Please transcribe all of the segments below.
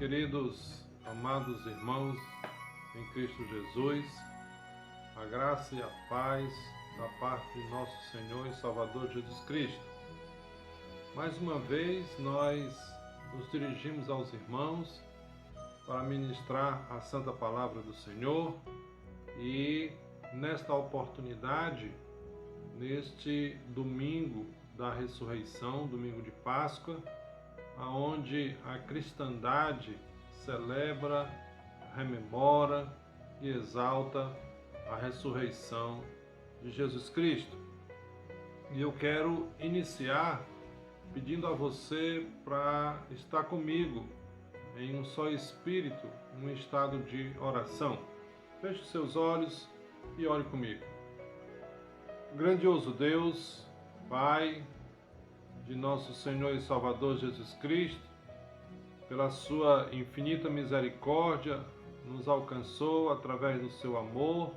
queridos, amados irmãos em Cristo Jesus, a graça e a paz da parte de nosso Senhor e Salvador Jesus Cristo. Mais uma vez nós nos dirigimos aos irmãos para ministrar a Santa Palavra do Senhor e nesta oportunidade, neste domingo da ressurreição, domingo de Páscoa, aonde a cristandade celebra, rememora e exalta a ressurreição de Jesus Cristo. E eu quero iniciar pedindo a você para estar comigo em um só espírito, num estado de oração. Feche seus olhos e ore comigo. Grandioso Deus, Pai de nosso Senhor e Salvador Jesus Cristo, pela sua infinita misericórdia, nos alcançou através do seu amor,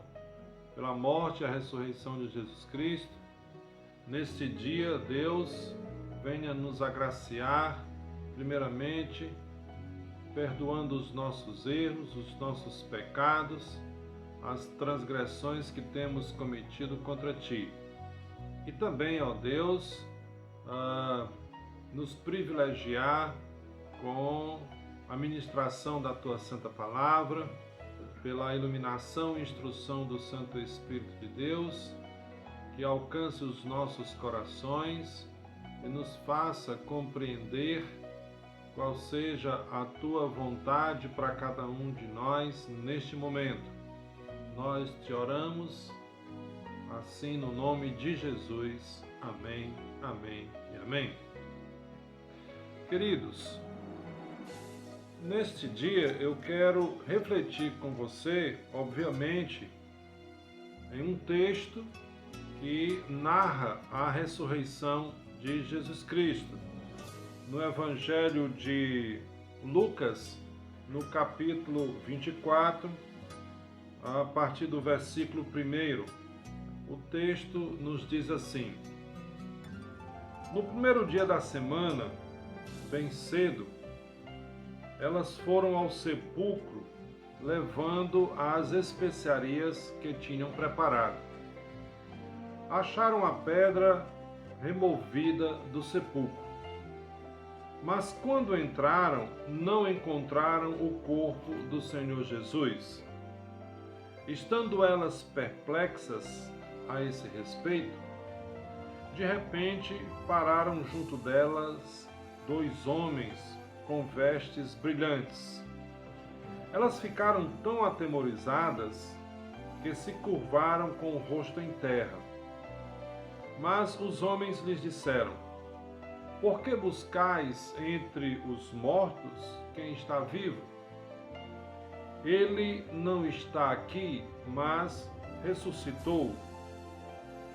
pela morte e a ressurreição de Jesus Cristo. Neste dia, Deus, venha nos agraciar, primeiramente, perdoando os nossos erros, os nossos pecados, as transgressões que temos cometido contra Ti. E também, ó Deus, nos privilegiar com a ministração da Tua Santa Palavra, pela iluminação e instrução do Santo Espírito de Deus, que alcance os nossos corações e nos faça compreender qual seja a Tua vontade para cada um de nós neste momento. Nós te oramos, assim no nome de Jesus. Amém, amém e amém. Queridos, neste dia eu quero refletir com você, obviamente, em um texto que narra a ressurreição de Jesus Cristo. No Evangelho de Lucas, no capítulo 24, a partir do versículo 1, o texto nos diz assim: No primeiro dia da semana, bem cedo, elas foram ao sepulcro levando as especiarias que tinham preparado. Acharam a pedra removida do sepulcro, mas quando entraram, não encontraram o corpo do Senhor Jesus. Estando elas perplexas a esse respeito, de repente pararam junto delas 2 homens com vestes brilhantes. Elas ficaram tão atemorizadas que se curvaram com o rosto em terra. Mas os homens lhes disseram: Por que buscais entre os mortos quem está vivo? Ele não está aqui, mas ressuscitou.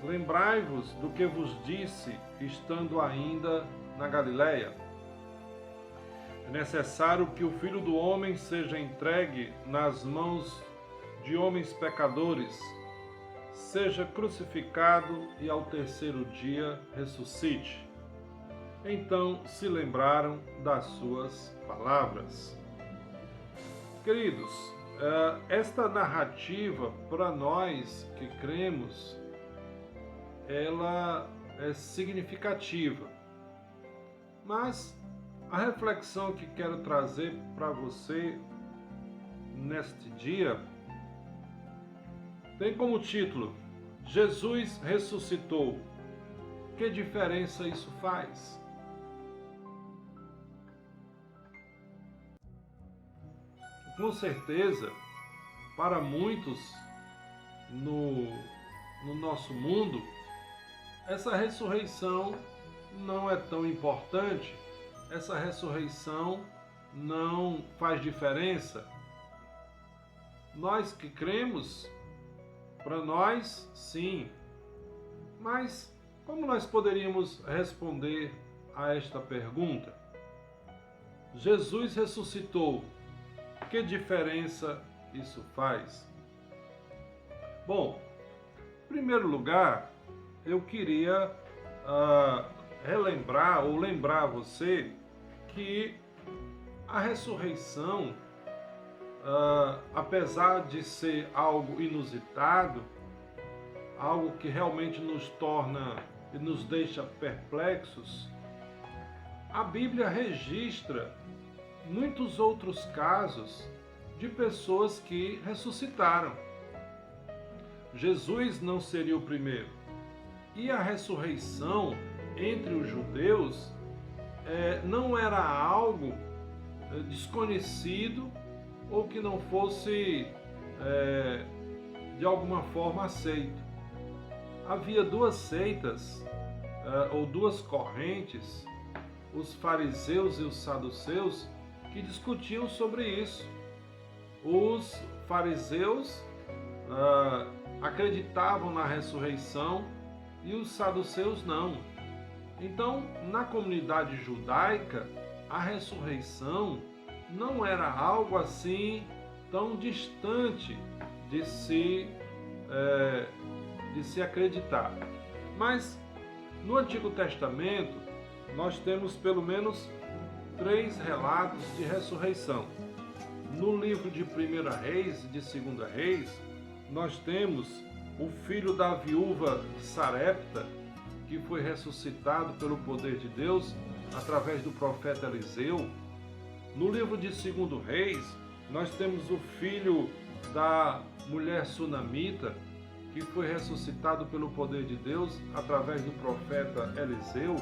Lembrai-vos do que vos disse, estando ainda na Galileia. É necessário que o Filho do Homem seja entregue nas mãos de homens pecadores, seja crucificado e ao terceiro dia ressuscite. Então se lembraram das suas palavras. Queridos, esta narrativa, para nós que cremos, ela é significativa. Mas a reflexão que quero trazer para você neste dia tem como título: Jesus ressuscitou. Que diferença isso faz? Com certeza, para muitos no nosso mundo, essa ressurreição não é tão importante, essa ressurreição não faz diferença. Nós que cremos, para nós, sim. Mas como nós poderíamos responder a esta pergunta? Jesus ressuscitou. Que diferença isso faz? Bom, em primeiro lugar, eu queria relembrar ou lembrar você que A ressurreição, apesar de ser algo inusitado, algo que realmente nos torna e nos deixa perplexos, a Bíblia registra muitos outros casos de pessoas que ressuscitaram. Jesus não seria o primeiro. E a ressurreição entre os judeus não era algo desconhecido ou que não fosse de alguma forma aceito. Havia duas seitas ou duas correntes, os fariseus e os saduceus, que discutiam sobre isso. Os fariseus acreditavam na ressurreição e os saduceus não. Então, na comunidade judaica, a ressurreição não era algo assim tão distante de se acreditar. Mas no Antigo Testamento nós temos pelo menos 3 relatos de ressurreição. No livro de 1 Reis e de 2 Reis, nós temos o filho da viúva Sarepta, que foi ressuscitado pelo poder de Deus através do profeta Eliseu. No livro de 2 Reis, nós temos o filho da mulher sunamita, que foi ressuscitado pelo poder de Deus através do profeta Eliseu.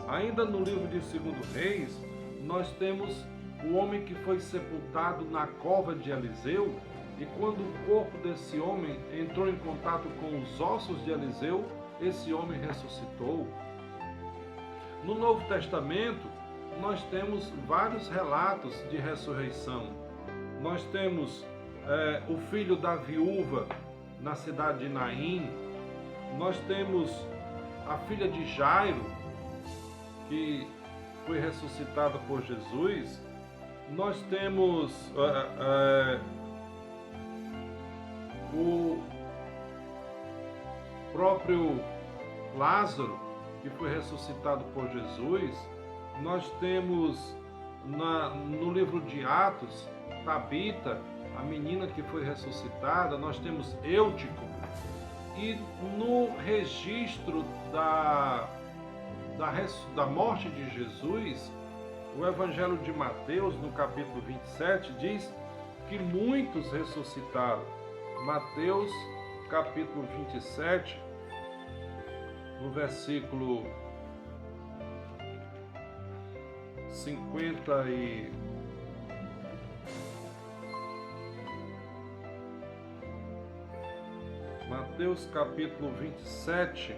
Ainda no livro de 2 Reis, nós temos o homem que foi sepultado na cova de Eliseu, e quando o corpo desse homem entrou em contato com os ossos de Eliseu, esse homem ressuscitou. No Novo Testamento, nós temos vários relatos de ressurreição. Nós temos o filho da viúva na cidade de Naim. Nós temos a filha de Jairo, que foi ressuscitada por Jesus. Nós temos o próprio Lázaro, que foi ressuscitado por Jesus. Nós temos no livro de Atos, Tabita, a menina que foi ressuscitada. Nós temos Eutico. E no registro da morte de Jesus, o Evangelho de Mateus, no capítulo 27, diz que muitos ressuscitaram. Mateus, capítulo 27, no versículo 50 e... Mateus, capítulo 27,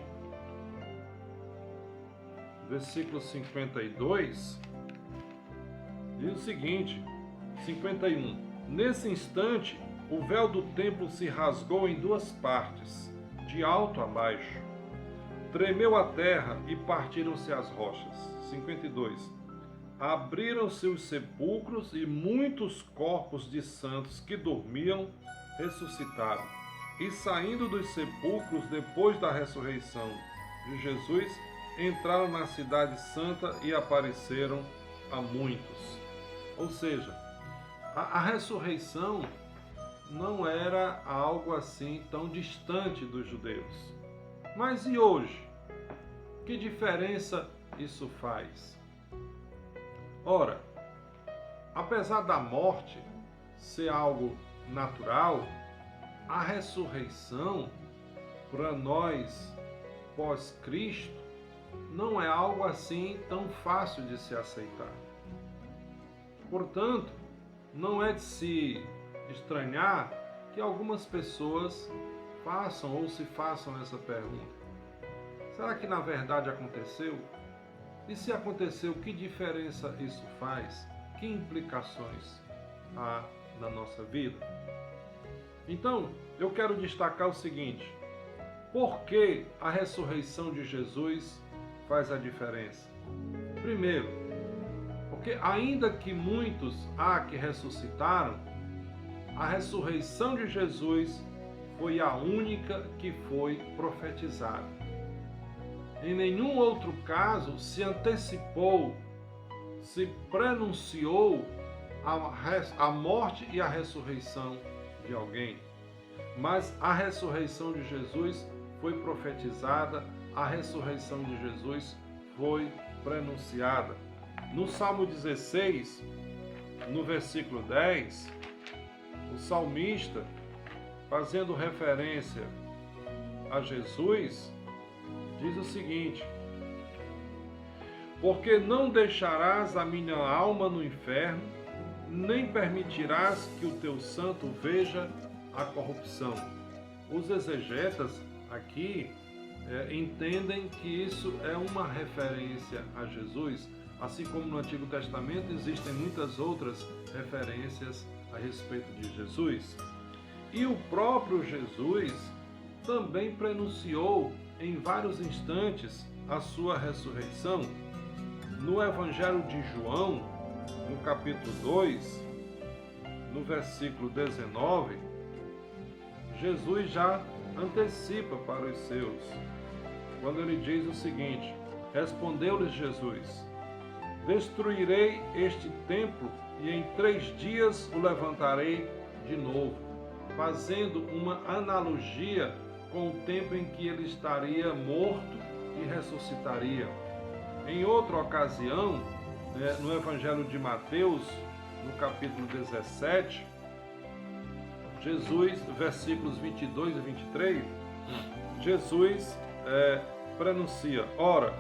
versículo 52, diz o seguinte, 51. Nesse instante, o véu do templo se rasgou em 2 partes, de alto a baixo. Tremeu a terra e partiram-se as rochas. 52. Abriram-se os sepulcros e muitos corpos de santos que dormiam ressuscitaram. E saindo dos sepulcros depois da ressurreição de Jesus, entraram na cidade santa e apareceram a muitos. Ou seja, a ressurreição não era algo assim tão distante dos judeus. Mas e hoje? Que diferença isso faz? Ora, apesar da morte ser algo natural, a ressurreição, para nós pós-Cristo, não é algo assim tão fácil de se aceitar. Portanto, não é de se estranhar que algumas pessoas façam ou se façam essa pergunta. Será que na verdade aconteceu? E se aconteceu, que diferença isso faz? Que implicações há na nossa vida? Então, eu quero destacar o seguinte: por que a ressurreição de Jesus faz a diferença? Primeiro, porque ainda que muitos há que ressuscitaram, a ressurreição de Jesus foi a única que foi profetizada. Em nenhum outro caso se antecipou se prenunciou a morte e a ressurreição de alguém. Mas a ressurreição de Jesus foi profetizada, a ressurreição de Jesus foi prenunciada. No Salmo 16, no versículo 10, o salmista, fazendo referência a Jesus, diz o seguinte: porque não deixarás a minha alma no inferno, nem permitirás que o teu santo veja a corrupção. Os exegetas aqui entendem que isso é uma referência a Jesus, assim como no Antigo Testamento existem muitas outras referências a respeito de Jesus. E o próprio Jesus também prenunciou em vários instantes a sua ressurreição. No Evangelho de João, no capítulo 2, no versículo 19, Jesus já antecipa para os seus, quando ele diz o seguinte: respondeu-lhes Jesus: destruirei este templo e em 3 dias o levantarei de novo, fazendo uma analogia com o tempo em que ele estaria morto e ressuscitaria. Em outra ocasião, no Evangelho de Mateus, no capítulo 17, Jesus, versículos 22 e 23, Jesus prenuncia: ora,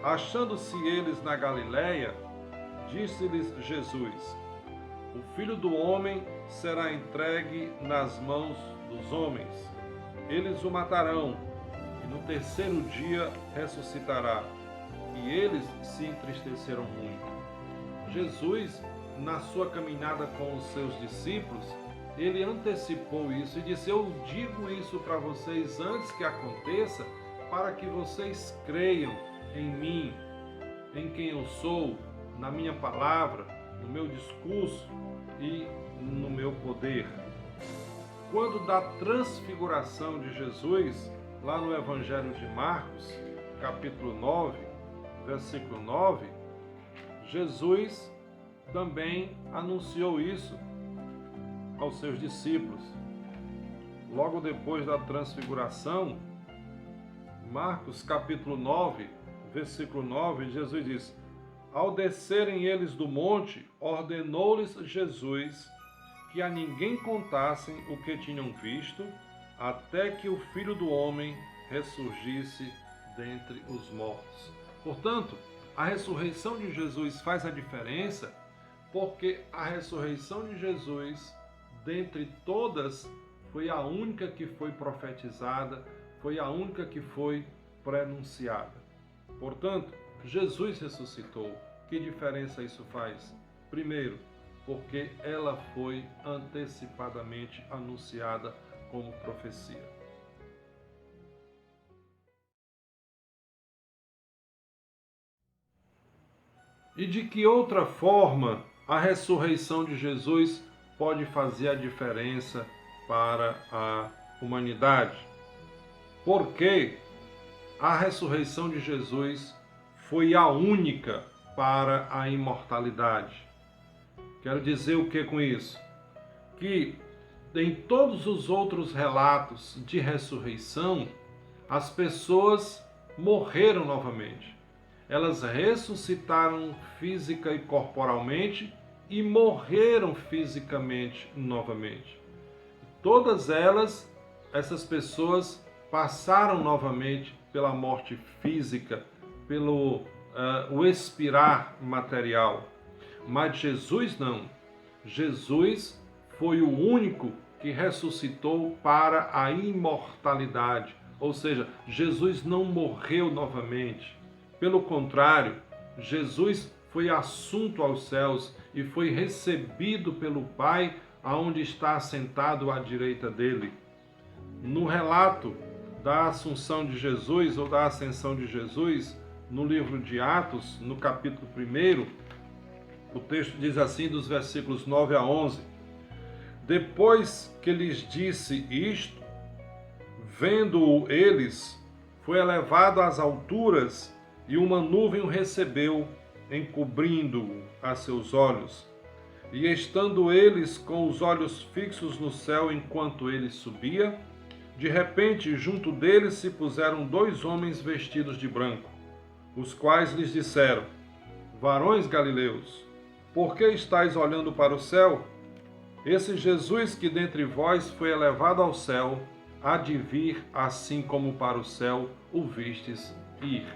achando-se eles na Galiléia, disse-lhes Jesus: o Filho do Homem será entregue nas mãos dos homens. Eles o matarão, e no 3º dia ressuscitará. E eles se entristeceram muito. Jesus, na sua caminhada com os seus discípulos, ele antecipou isso e disse: eu digo isso para vocês antes que aconteça, para que vocês creiam em mim, em quem eu sou, na minha palavra, no meu discurso e no meu poder. Quando da transfiguração de Jesus, lá no Evangelho de Marcos, capítulo 9, versículo 9, Jesus também anunciou isso aos seus discípulos. Logo depois da transfiguração, Marcos capítulo 9, versículo 9, Jesus diz: ao descerem eles do monte, ordenou-lhes Jesus que a ninguém contassem o que tinham visto, até que o Filho do Homem ressurgisse dentre os mortos. Portanto, a ressurreição de Jesus faz a diferença, porque a ressurreição de Jesus, dentre todas, foi a única que foi profetizada, foi a única que foi prenunciada. Portanto, Jesus ressuscitou. Que diferença isso faz? Primeiro, porque ela foi antecipadamente anunciada como profecia. E de que outra forma a ressurreição de Jesus pode fazer a diferença para a humanidade? Porque a ressurreição de Jesus foi a única para a imortalidade. Quero dizer o que com isso? Que em todos os outros relatos de ressurreição, as pessoas morreram novamente. Elas ressuscitaram física e corporalmente e morreram fisicamente novamente. Todas elas, essas pessoas, passaram novamente pela morte física, pelo o expirar material. Mas Jesus não. Jesus foi o único que ressuscitou para a imortalidade. Ou seja, Jesus não morreu novamente. Pelo contrário, Jesus foi assunto aos céus e foi recebido pelo Pai, aonde está assentado à direita dele. No relato da Assunção de Jesus ou da Ascensão de Jesus, no livro de Atos, no capítulo 1, o texto diz assim, dos versículos 9 a 11: depois que lhes disse isto, vendo-o eles, foi elevado às alturas e uma nuvem o recebeu, encobrindo-o a seus olhos. E estando eles com os olhos fixos no céu enquanto ele subia, de repente junto deles se puseram 2 homens vestidos de branco, os quais lhes disseram: Varões galileus, por que estáis olhando para o céu? Esse Jesus que dentre vós foi elevado ao céu, há de vir assim como para o céu o vistes ir.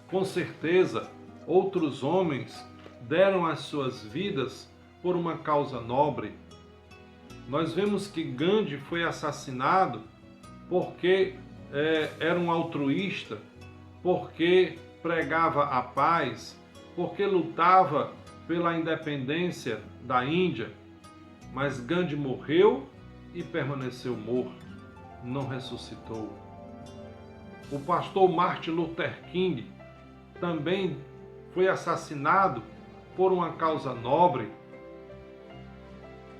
Com certeza, outros homens deram as suas vidas por uma causa nobre. Nós vemos que Gandhi foi assassinado porque era um altruísta, porque pregava a paz, porque lutava pela independência da Índia. Mas Gandhi morreu e permaneceu morto, não ressuscitou. O pastor Martin Luther King também foi assassinado por uma causa nobre.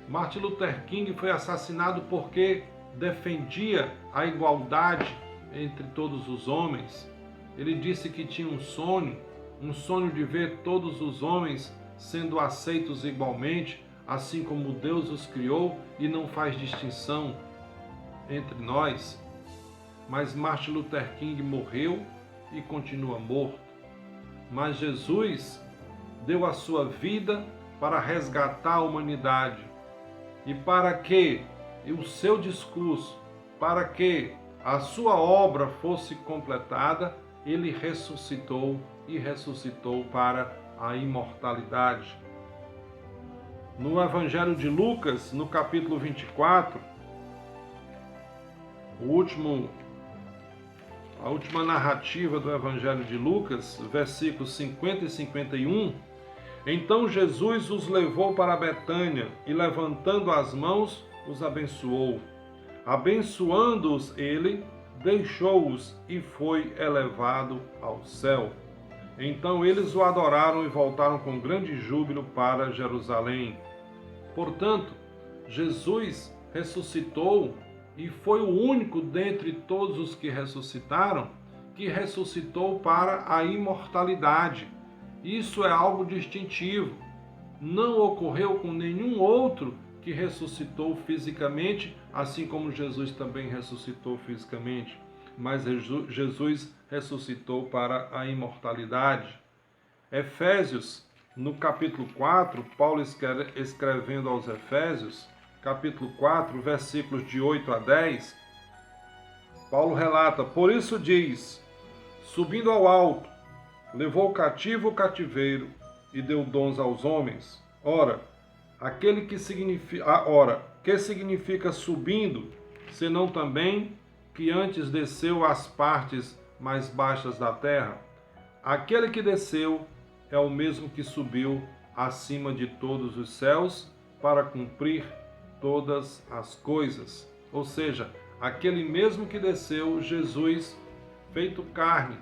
Martin Luther King foi assassinado porque defendia a igualdade entre todos os homens. Ele disse que tinha um sonho de ver todos os homens sendo aceitos igualmente, assim como Deus os criou e não faz distinção entre nós. Mas Martin Luther King morreu e continua morto. Mas Jesus deu a sua vida para resgatar a humanidade e para que o seu discurso, para que a sua obra fosse completada, ele ressuscitou e ressuscitou para a imortalidade. No Evangelho de Lucas, no capítulo 24, a última narrativa do Evangelho de Lucas, versículos 50 e 51, então Jesus os levou para Betânia e, levantando as mãos, os abençoou. Abençoando-os ele, deixou-os e foi elevado ao céu. Então eles o adoraram e voltaram com grande júbilo para Jerusalém. Portanto, Jesus ressuscitou e foi o único dentre todos os que ressuscitaram que ressuscitou para a imortalidade. Isso é algo distintivo. Não ocorreu com nenhum outro que ressuscitou fisicamente, assim como Jesus também ressuscitou fisicamente. Mas Jesus ressuscitou para a imortalidade. Efésios, no capítulo 4, Paulo escrevendo aos Efésios, capítulo 4, versículos de 8 a 10, Paulo relata: Por isso diz, subindo ao alto, levou cativo o cativeiro e deu dons aos homens. Ora, que significa subindo, senão também que antes desceu às partes mais baixas da terra? Aquele que desceu é o mesmo que subiu acima de todos os céus para cumprir todas as coisas. Ou seja, aquele mesmo que desceu, Jesus feito carne,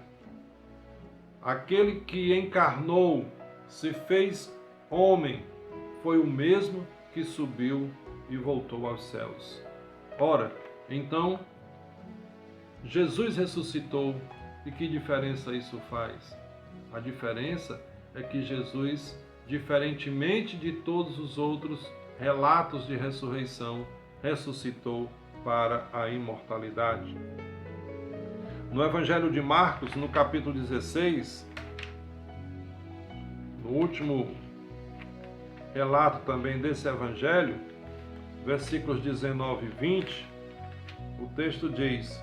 aquele que encarnou, se fez homem, foi o mesmo que subiu e voltou aos céus. Ora, então, Jesus ressuscitou, e que diferença isso faz? A diferença é que Jesus, diferentemente de todos os outros relatos de ressurreição, ressuscitou para a imortalidade. No Evangelho de Marcos, no capítulo 16, no último relato também desse Evangelho, versículos 19 e 20, o texto diz: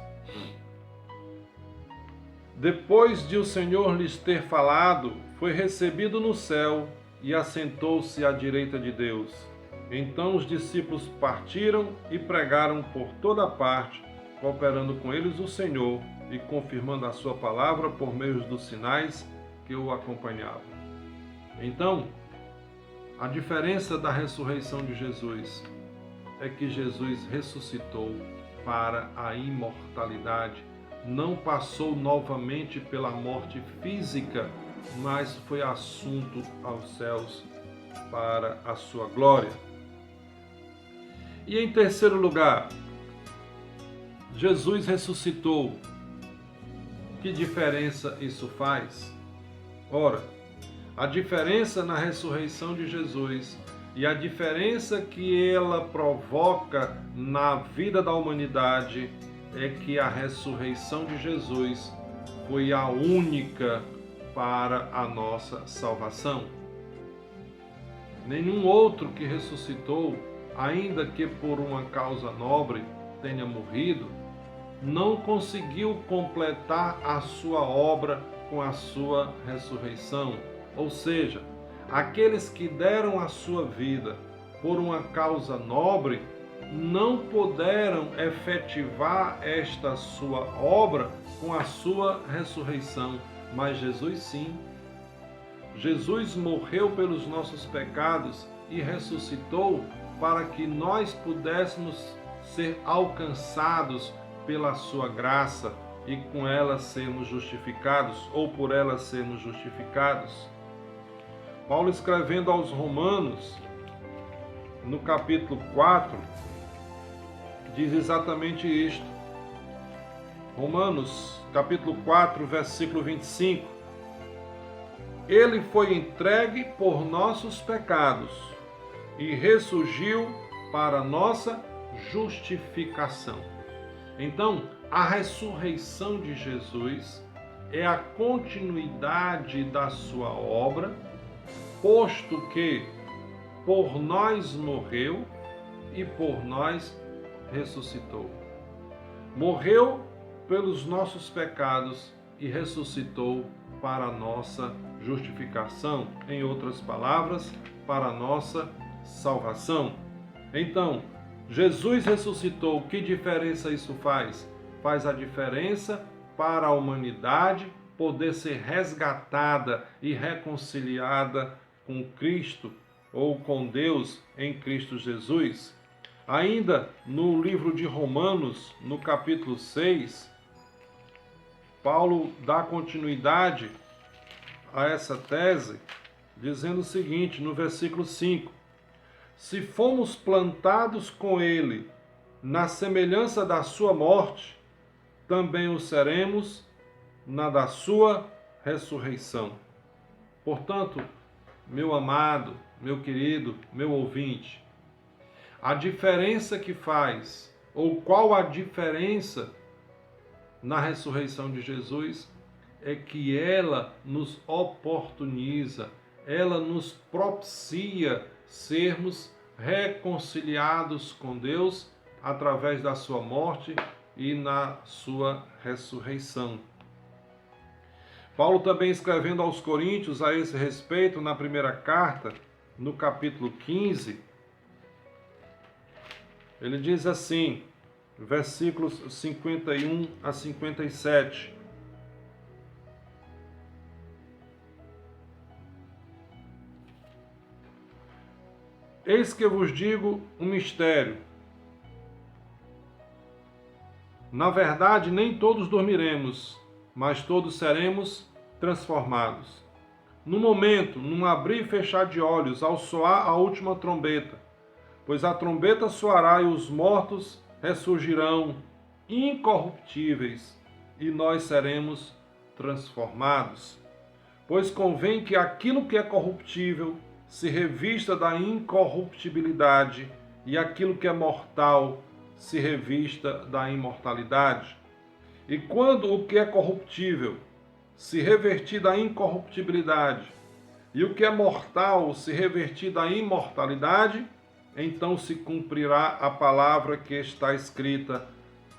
Depois de o Senhor lhes ter falado, foi recebido no céu e assentou-se à direita de Deus. Então os discípulos partiram e pregaram por toda parte, cooperando com eles o Senhor e confirmando a sua palavra por meio dos sinais que o acompanhavam. Então, a diferença da ressurreição de Jesus é que Jesus ressuscitou para a imortalidade. Não passou novamente pela morte física, mas foi assunto aos céus para a sua glória. E em terceiro lugar, Jesus ressuscitou. Que diferença isso faz? Ora, A diferença na ressurreição de Jesus e a diferença que ela provoca na vida da humanidade é que a ressurreição de Jesus foi a única para a nossa salvação. Nenhum outro que ressuscitou, ainda que por uma causa nobre tenha morrido, não conseguiu completar a sua obra com a sua ressurreição. Ou seja, aqueles que deram a sua vida por uma causa nobre não puderam efetivar esta sua obra com a sua ressurreição, mas Jesus sim. Jesus morreu pelos nossos pecados e ressuscitou para que nós pudéssemos ser alcançados pela sua graça e com ela sermos justificados, ou por ela sermos justificados. Paulo, escrevendo aos Romanos, no capítulo 4, diz exatamente isto. Romanos, capítulo 4, versículo 25. Ele foi entregue por nossos pecados e ressurgiu para nossa justificação. Então, a ressurreição de Jesus é a continuidade da sua obra, posto que por nós morreu e por nós ressuscitou. Morreu pelos nossos pecados e ressuscitou para a nossa justificação, em outras palavras, para a nossa salvação. Então, Jesus ressuscitou, que diferença isso faz? Faz a diferença para a humanidade poder ser resgatada e reconciliada com Cristo ou com Deus em Cristo Jesus. Ainda no livro de Romanos, no capítulo 6, Paulo dá continuidade a essa tese, dizendo o seguinte, no versículo 5: se fomos plantados com ele na semelhança da sua morte, também o seremos na da sua ressurreição. Portanto, meu amado, meu querido, meu ouvinte, a diferença que faz, ou qual a diferença na ressurreição de Jesus, é que ela nos oportuniza, ela nos propicia sermos reconciliados com Deus através da sua morte e na sua ressurreição. Paulo também, escrevendo aos Coríntios a esse respeito, na primeira carta, no capítulo 15, ele diz assim, versículos 51 a 57. Eis que vos digo um mistério. Na verdade, nem todos dormiremos, mas todos seremos transformados. No momento, num abrir e fechar de olhos, ao soar a última trombeta, pois a trombeta soará e os mortos ressurgirão incorruptíveis, e nós seremos transformados. Pois convém que aquilo que é corruptível se revista da incorruptibilidade, e aquilo que é mortal se revista da imortalidade. E quando o que é corruptível se revertir da incorruptibilidade, e o que é mortal se revertir da imortalidade, então se cumprirá a palavra que está escrita: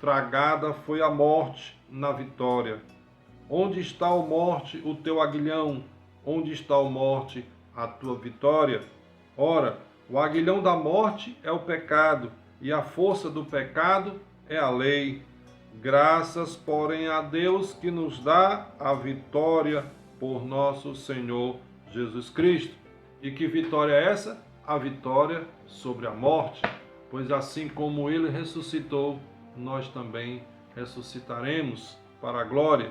tragada foi a morte na vitória. Onde está, ó morte, o teu aguilhão? Onde está, ó morte, a tua vitória? Ora, o aguilhão da morte é o pecado, e a força do pecado é a lei. Graças, porém, a Deus que nos dá a vitória por nosso Senhor Jesus Cristo. E que vitória é essa? A vitória sobre a morte. Pois assim como ele ressuscitou, nós também ressuscitaremos para a glória.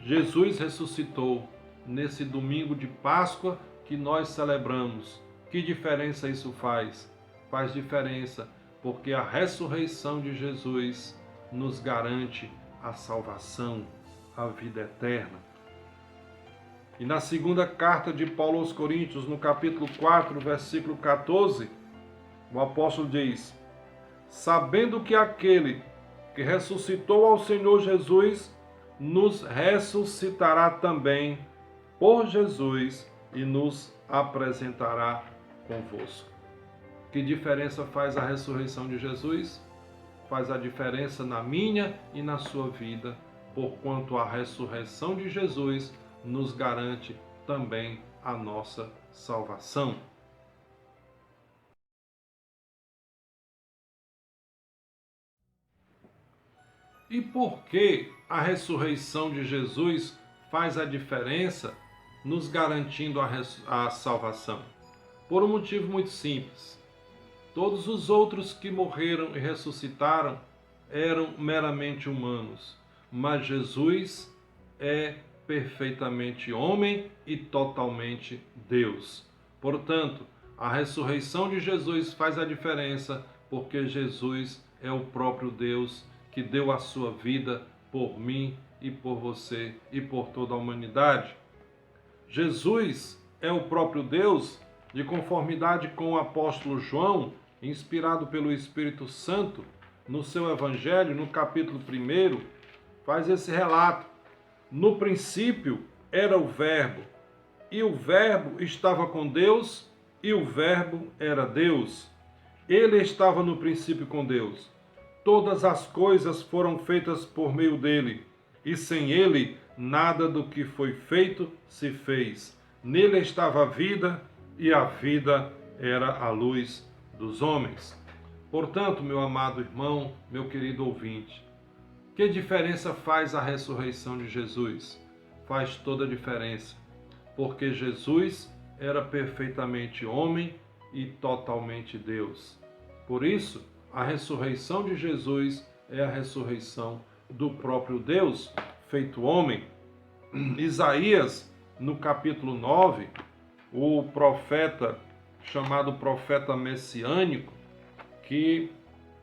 Jesus ressuscitou nesse domingo de Páscoa que nós celebramos. Que diferença isso faz? Faz diferença, porque a ressurreição de Jesus nos garante a salvação, a vida eterna. E na segunda carta de Paulo aos Coríntios, no capítulo 4, versículo 14, o apóstolo diz: sabendo que aquele que ressuscitou ao Senhor Jesus nos ressuscitará também por Jesus e nos apresentará convosco. Que diferença faz a ressurreição de Jesus? Faz a diferença na minha e na sua vida, porquanto a ressurreição de Jesus nos garante também a nossa salvação. E por que a ressurreição de Jesus faz a diferença, nos garantindo a salvação? Por um motivo muito simples. Todos os outros que morreram e ressuscitaram eram meramente humanos, mas Jesus é perfeitamente homem e totalmente Deus. Portanto, a ressurreição de Jesus faz a diferença, porque Jesus é o próprio Deus que deu a sua vida por mim e por você e por toda a humanidade. Jesus é o próprio Deus, de conformidade com o apóstolo João, inspirado pelo Espírito Santo, no seu Evangelho, no capítulo 1, faz esse relato. No princípio era o Verbo, e o Verbo estava com Deus, e o Verbo era Deus. Ele estava no princípio com Deus. Todas as coisas foram feitas por meio dele, e sem ele nada do que foi feito se fez. Nele estava a vida, e a vida era a luz dos homens. Portanto, meu amado irmão, meu querido ouvinte, que diferença faz a ressurreição de Jesus? Faz toda a diferença, porque Jesus era perfeitamente homem e totalmente Deus. Por isso, a ressurreição de Jesus é a ressurreição do próprio Deus, feito homem. Isaías, no capítulo 9, o profeta, chamado profeta messiânico, que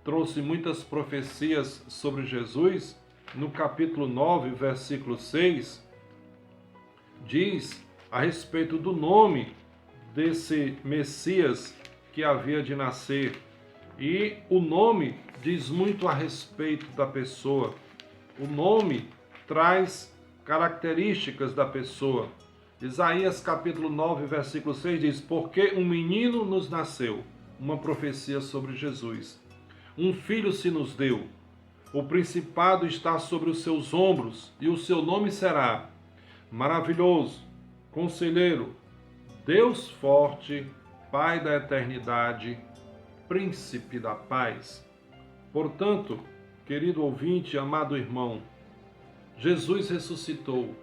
trouxe muitas profecias sobre Jesus, no capítulo 9, versículo 6, diz a respeito do nome desse Messias que havia de nascer. E o nome diz muito a respeito da pessoa. O nome traz características da pessoa. Isaías capítulo 9, versículo 6 diz: porque um menino nos nasceu, uma profecia sobre Jesus. Um filho se nos deu. O principado está sobre os seus ombros, e o seu nome será Maravilhoso, Conselheiro, Deus Forte, Pai da Eternidade, Príncipe da Paz. Portanto, querido ouvinte, amado irmão, Jesus ressuscitou.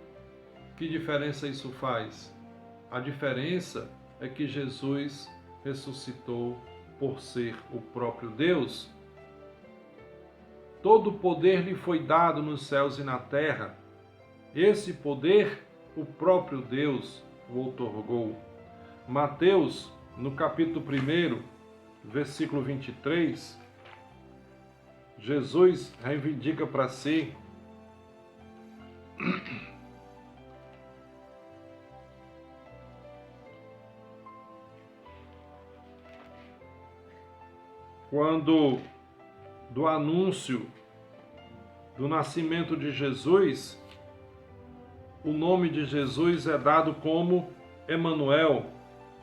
Que diferença isso faz? A diferença é que Jesus ressuscitou por ser o próprio Deus. Todo poder lhe foi dado nos céus e na terra. Esse poder, o próprio Deus o outorgou. Mateus, no capítulo 1, versículo 23, Jesus reivindica para si quando do anúncio do nascimento de Jesus, o nome de Jesus é dado como Emanuel,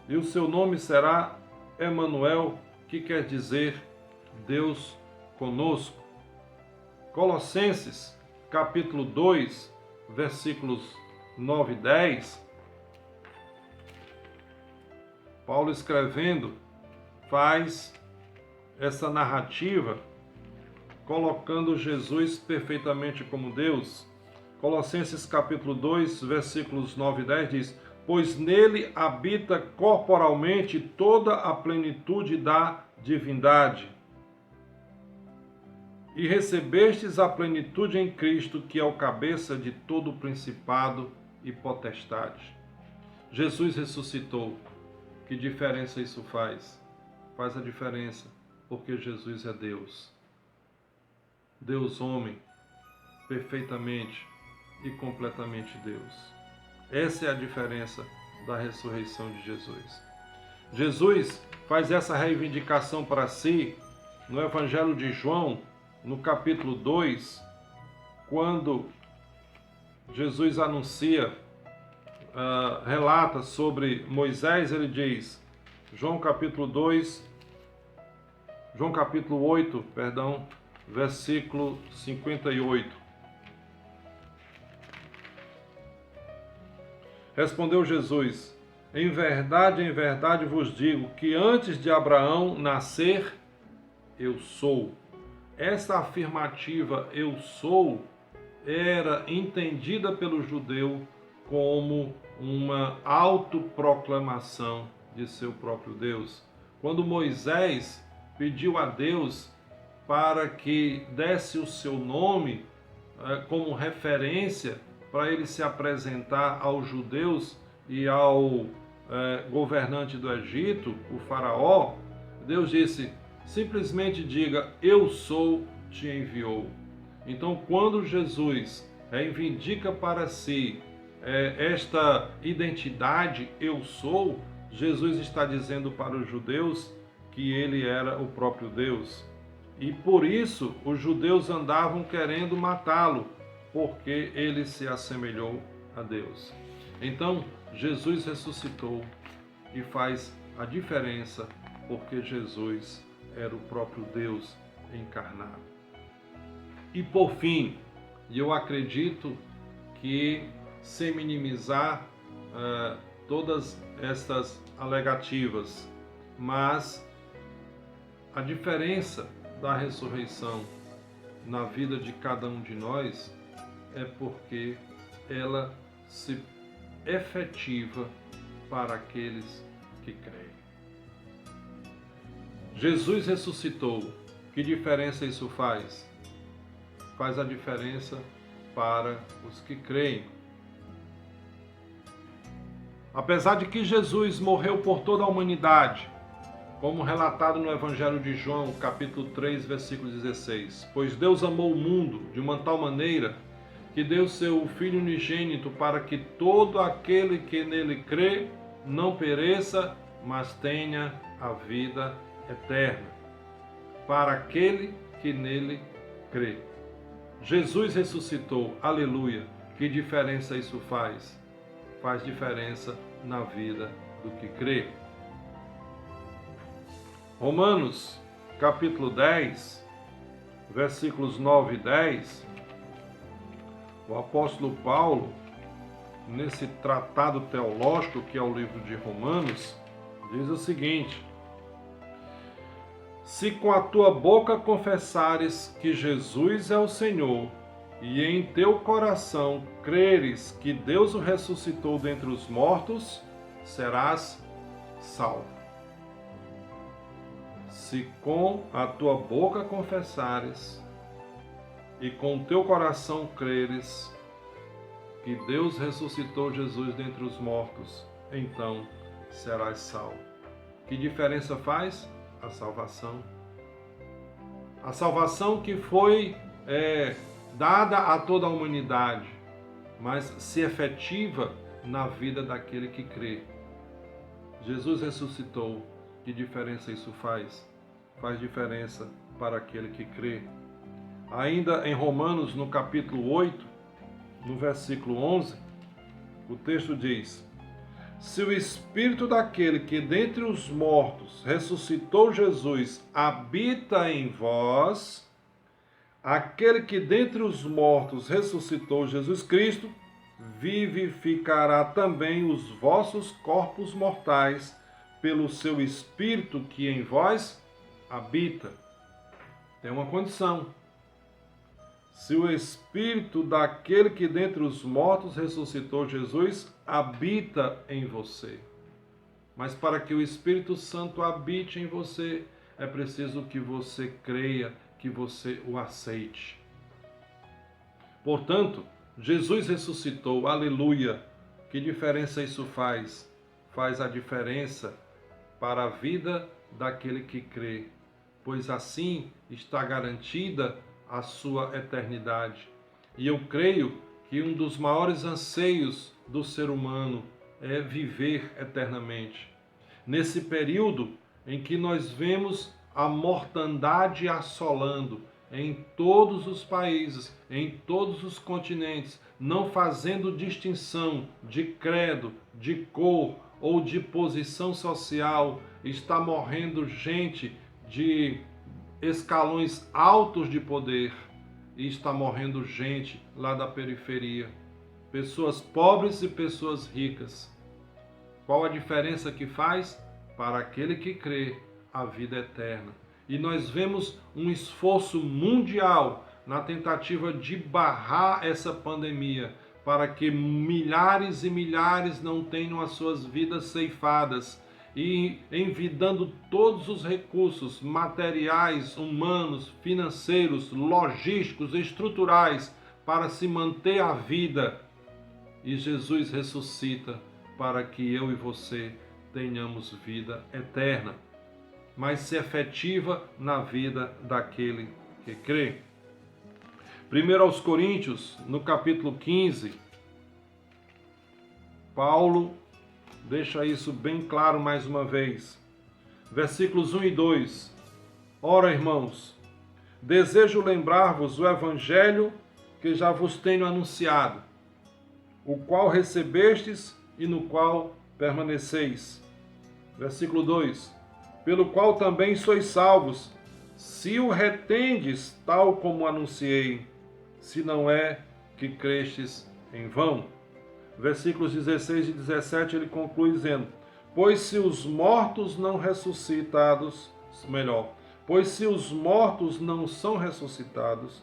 e o seu nome será Emanuel, que quer dizer Deus conosco. Colossenses, capítulo 2, versículos 9 e 10, Paulo escrevendo faz essa narrativa colocando Jesus perfeitamente como Deus. Colossenses capítulo 2, versículos 9 e 10 diz: pois nele habita corporalmente toda a plenitude da divindade. E recebestes a plenitude em Cristo, que é o cabeça de todo o principado e potestade. Jesus ressuscitou. Que diferença isso faz? Faz a diferença, porque Jesus é Deus. Deus homem, perfeitamente e completamente Deus. Essa é a diferença da ressurreição de Jesus. Jesus faz essa reivindicação para si no Evangelho de João, no capítulo 2, quando Jesus anuncia, relata sobre Moisés, ele diz, João capítulo 8, versículo 58. Respondeu Jesus: em verdade vos digo que antes de Abraão nascer, eu sou. Essa afirmativa eu sou era entendida pelo judeu como uma autoproclamação de seu próprio Deus. Quando Moisés pediu a Deus para que desse o seu nome como referência para ele se apresentar aos judeus e ao governante do Egito, o faraó, Deus disse, simplesmente diga, eu sou, te enviou. Então, quando Jesus reivindica para si esta identidade, eu sou, Jesus está dizendo para os judeus que ele era o próprio Deus. E por isso os judeus andavam querendo matá-lo, porque ele se assemelhou a Deus. Então, Jesus ressuscitou e faz a diferença, porque Jesus era o próprio Deus encarnado. E por fim, eu acredito que, sem minimizar todas estas alegativas, mas a diferença da ressurreição na vida de cada um de nós é porque ela se efetiva para aqueles que creem. Jesus ressuscitou. Que diferença isso faz? Faz a diferença para os que creem. Apesar de que Jesus morreu por toda a humanidade, como relatado no Evangelho de João, capítulo 3, versículo 16, pois Deus amou o mundo de uma tal maneira que deu seu Filho unigênito para que todo aquele que nele crê não pereça, mas tenha a vida eterna. Para aquele que nele crê. Jesus ressuscitou, aleluia. Que diferença isso faz? Faz diferença na vida do que crê. Romanos, capítulo 10, versículos 9 e 10, o apóstolo Paulo, nesse tratado teológico que é o livro de Romanos, diz o seguinte: se com a tua boca confessares que Jesus é o Senhor, e em teu coração creres que Deus o ressuscitou dentre os mortos, serás salvo. Se com a tua boca confessares e com o teu coração creres que Deus ressuscitou Jesus dentre os mortos, então serás salvo. Que diferença faz? A salvação. A salvação que foi dada a toda a humanidade, mas se efetiva na vida daquele que crê. Jesus ressuscitou. Que diferença isso faz? Faz diferença para aquele que crê. Ainda em Romanos, no capítulo 8, no versículo 11, o texto diz: se o Espírito daquele que dentre os mortos ressuscitou Jesus habita em vós, aquele que dentre os mortos ressuscitou Jesus Cristo, vivificará também os vossos corpos mortais pelo seu Espírito que em vós habita. Tem uma condição. Se o Espírito daquele que dentre os mortos ressuscitou Jesus habita em você. Mas para que o Espírito Santo habite em você, é preciso que você creia, que você o aceite. Portanto, Jesus ressuscitou, aleluia. Que diferença isso faz? Faz a diferença para a vida daquele que crê, pois assim está garantida a sua eternidade. E eu creio que um dos maiores anseios do ser humano é viver eternamente. Nesse período em que nós vemos a mortandade assolando em todos os países, em todos os continentes, não fazendo distinção de credo, de cor ou de posição social, está morrendo gente de escalões altos de poder e está morrendo gente lá da periferia, pessoas pobres e pessoas ricas. Qual a diferença que faz? Para aquele que crê, a vida eterna. E nós vemos um esforço mundial na tentativa de barrar essa pandemia, para que milhares e milhares não tenham as suas vidas ceifadas, e envidando todos os recursos materiais, humanos, financeiros, logísticos, estruturais, para se manter a vida. E Jesus ressuscita para que eu e você tenhamos vida eterna, mas se efetiva na vida daquele que crê. 1 aos Coríntios, no capítulo 15, Paulo deixa isso bem claro mais uma vez. Versículos 1 e 2. Ora, irmãos, desejo lembrar-vos o evangelho que já vos tenho anunciado, o qual recebestes e no qual permaneceis. Versículo 2. Pelo qual também sois salvos, se o retendes tal como anunciei, se não é que crestes em vão. Versículos 16 e 17 ele conclui dizendo: pois se os mortos não são ressuscitados,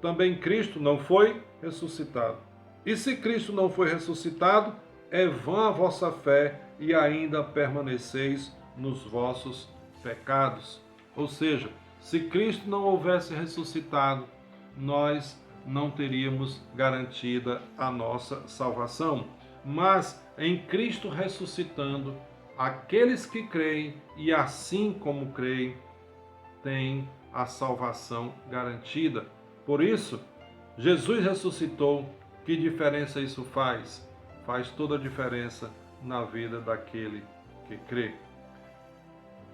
também Cristo não foi ressuscitado. E se Cristo não foi ressuscitado, é vã a vossa fé e ainda permaneceis nos vossos pecados. Ou seja, se Cristo não houvesse ressuscitado, nós não teríamos garantida a nossa salvação. Mas em Cristo ressuscitando, aqueles que creem e assim como creem, têm a salvação garantida. Por isso, Jesus ressuscitou. Que diferença isso faz? Faz toda a diferença na vida daquele que crê.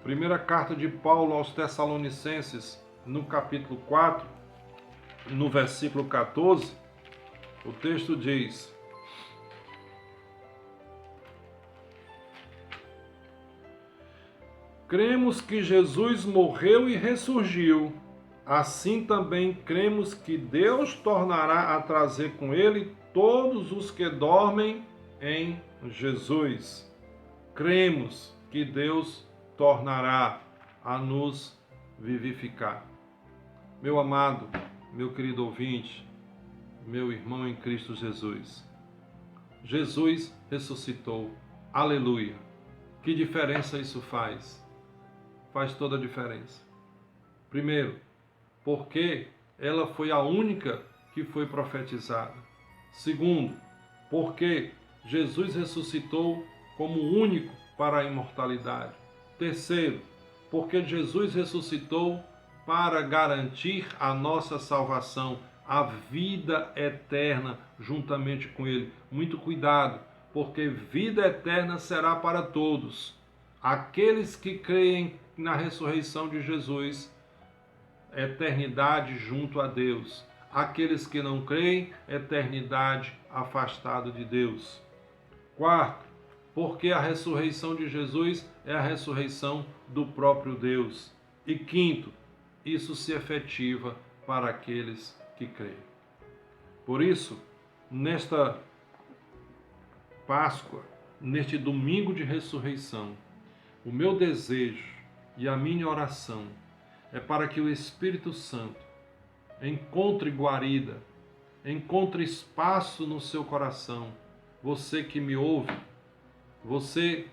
Primeira carta de Paulo aos Tessalonicenses, no capítulo 4, no versículo 14, o texto diz: cremos que Jesus morreu e ressurgiu, assim também cremos que Deus tornará a trazer com ele todos os que dormem em Jesus. Cremos que Deus tornará a nos vivificar. Meu amado, meu querido ouvinte, meu irmão em Cristo Jesus, Jesus ressuscitou. Aleluia! Que diferença isso faz? Faz toda a diferença. Primeiro, porque ela foi a única que foi profetizada. Segundo, porque Jesus ressuscitou como único para a imortalidade. Terceiro, porque Jesus ressuscitou para garantir a nossa salvação, a vida eterna juntamente com Ele. Muito cuidado, porque vida eterna será para todos. Aqueles que creem na ressurreição de Jesus, eternidade junto a Deus. Aqueles que não creem, eternidade afastado de Deus. Quarto, porque a ressurreição de Jesus é a ressurreição do próprio Deus. E quinto, isso se efetiva para aqueles que creem. Por isso, nesta Páscoa, neste domingo de ressurreição, o meu desejo e a minha oração é para que o Espírito Santo encontre guarida, encontre espaço no seu coração. Você que me ouve, você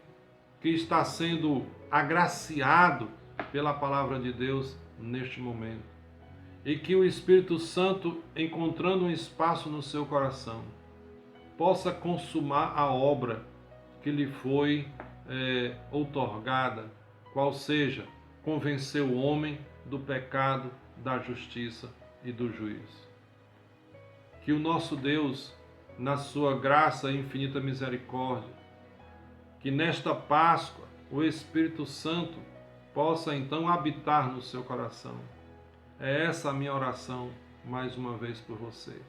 que está sendo agraciado pela palavra de Deus neste momento. E que o Espírito Santo, encontrando um espaço no seu coração, possa consumar a obra que lhe foi outorgada, qual seja, convencer o homem do pecado, da justiça e do juízo. Que o nosso Deus na sua graça e infinita misericórdia, que nesta Páscoa o Espírito Santo possa então habitar no seu coração. É essa a minha oração, mais uma vez por você.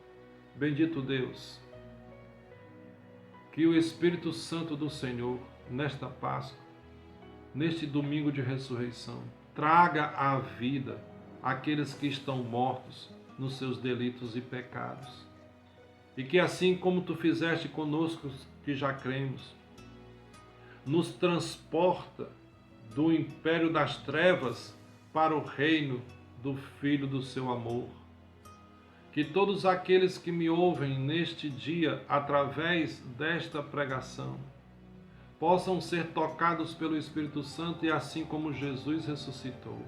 Bendito Deus, que o Espírito Santo do Senhor, nesta Páscoa, neste domingo de ressurreição, traga à vida aqueles que estão mortos nos seus delitos e pecados. E que assim como tu fizeste conosco que já cremos, nos transporta do império das trevas para o reino do Filho do seu amor. Que todos aqueles que me ouvem neste dia, através desta pregação, possam ser tocados pelo Espírito Santo e assim como Jesus ressuscitou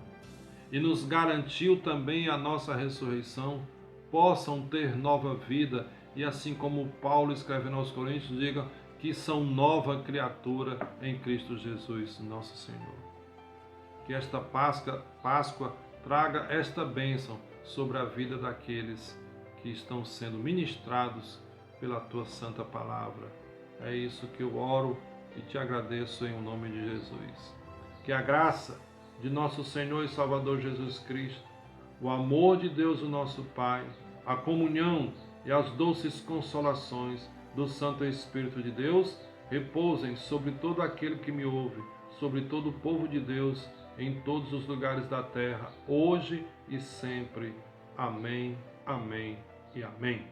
e nos garantiu também a nossa ressurreição, possam ter nova vida e assim como Paulo escrevendo aos Coríntios, diga que são nova criatura em Cristo Jesus, nosso Senhor. Que esta Páscoa traga esta bênção sobre a vida daqueles que estão sendo ministrados pela Tua Santa Palavra. É isso que eu oro e te agradeço em nome de Jesus. Que a graça de nosso Senhor e Salvador Jesus Cristo, o amor de Deus, o nosso Pai, a comunhão e as doces consolações do Santo Espírito de Deus repousem sobre todo aquele que me ouve, sobre todo o povo de Deus, em todos os lugares da terra, hoje e sempre. Amém, amém e amém.